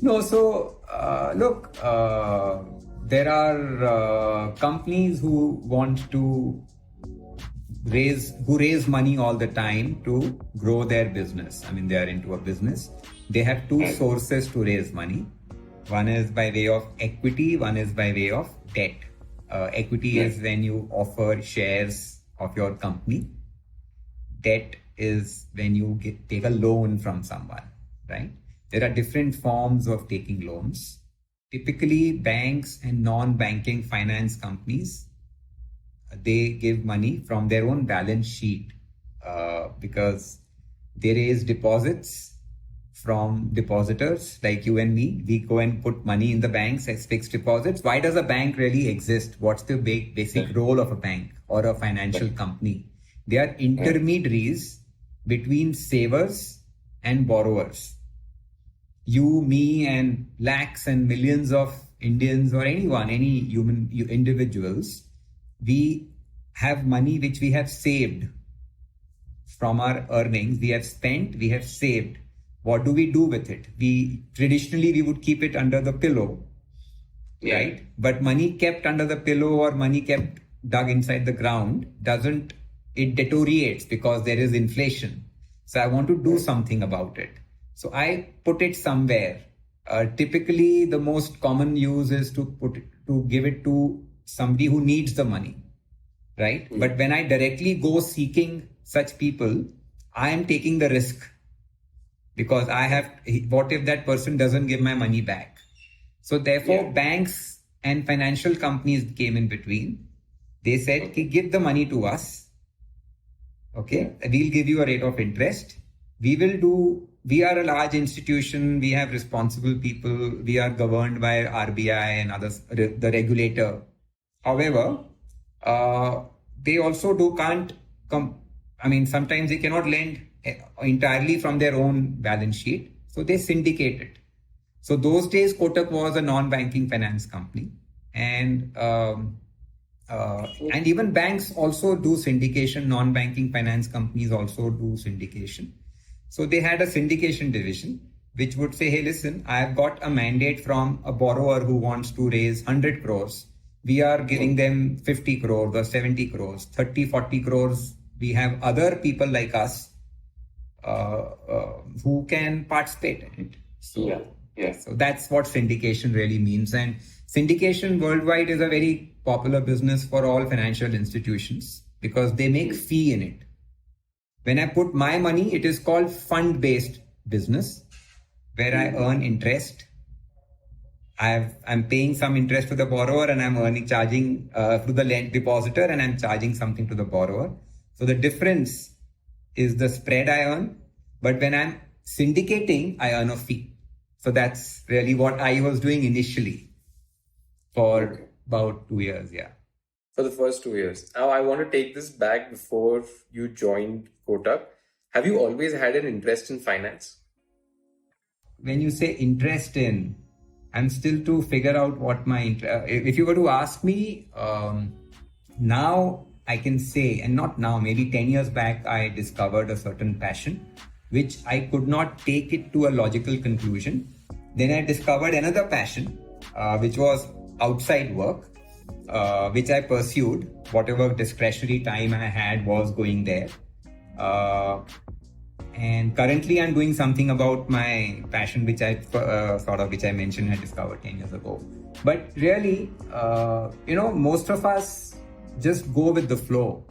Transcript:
No, so look, there are companies who want to raise money all the time to grow their business. I mean, they are into a business. They have two sources to raise money. One is by way of equity, one is by way of debt. Equity is when you offer shares of your company. Debt is when you take a loan from someone, right? There are different forms of taking loans. Typically, banks and non-banking finance companies, they give money from their own balance sheet because they raise deposits from depositors like you and me. We go and put money in the banks as fixed deposits. Why does a bank really exist? What's the basic role of a bank or a financial company? They are intermediaries between savers and borrowers. You, me, and lakhs and millions of Indians or anyone, any human individuals, we have money which we have saved from our earnings. We have spent, we have saved. What do we do with it? Traditionally we would keep it under the pillow, right? But money kept under the pillow or money kept dug inside the ground it deteriorates because there is inflation. So I want to do something about it. So I put it somewhere. Typically, the most common use is to give it to somebody who needs the money, right? But when I directly go seeking such people, I am taking the risk because what if that person doesn't give my money back? So therefore, banks and financial companies came in between. They said, give the money to us. Okay, we'll give you a rate of interest. We are a large institution. We have responsible people. We are governed by RBI and others, the regulator. However, they also sometimes they cannot lend entirely from their own balance sheet. So they syndicate it. So those days, Kotak was a non-banking finance company. And even banks also do syndication. Non-banking finance companies also do syndication. So they had a syndication division, which would say, hey, listen, I've got a mandate from a borrower who wants to raise 100 crores. We are giving them 50 crores or 70 crores, 30, 40 crores. We have other people like us who can participate in it. So that's what syndication really means. And syndication worldwide is a very popular business for all financial institutions because they make fee in it. When I put my money, it is called fund-based business, where I earn interest. I'm paying some interest to the borrower and I'm charging to the depositor and I'm charging something to the borrower. So the difference is the spread I earn. But when I'm syndicating, I earn a fee. So that's really what I was doing initially for about 2 years, For the first 2 years. Now I want to take this back before you joined Kotak. Have you always had an interest in finance? When you say interest in, I'm still to figure out what if you were to ask me, now I can say, and not now, maybe 10 years back, I discovered a certain passion, which I could not take it to a logical conclusion. Then I discovered another passion, which was outside work, which I pursued. Whatever discretionary time I had was going there. And currently I'm doing something about my passion, which I mentioned I discovered 10 years ago. But really, most of us just go with the flow.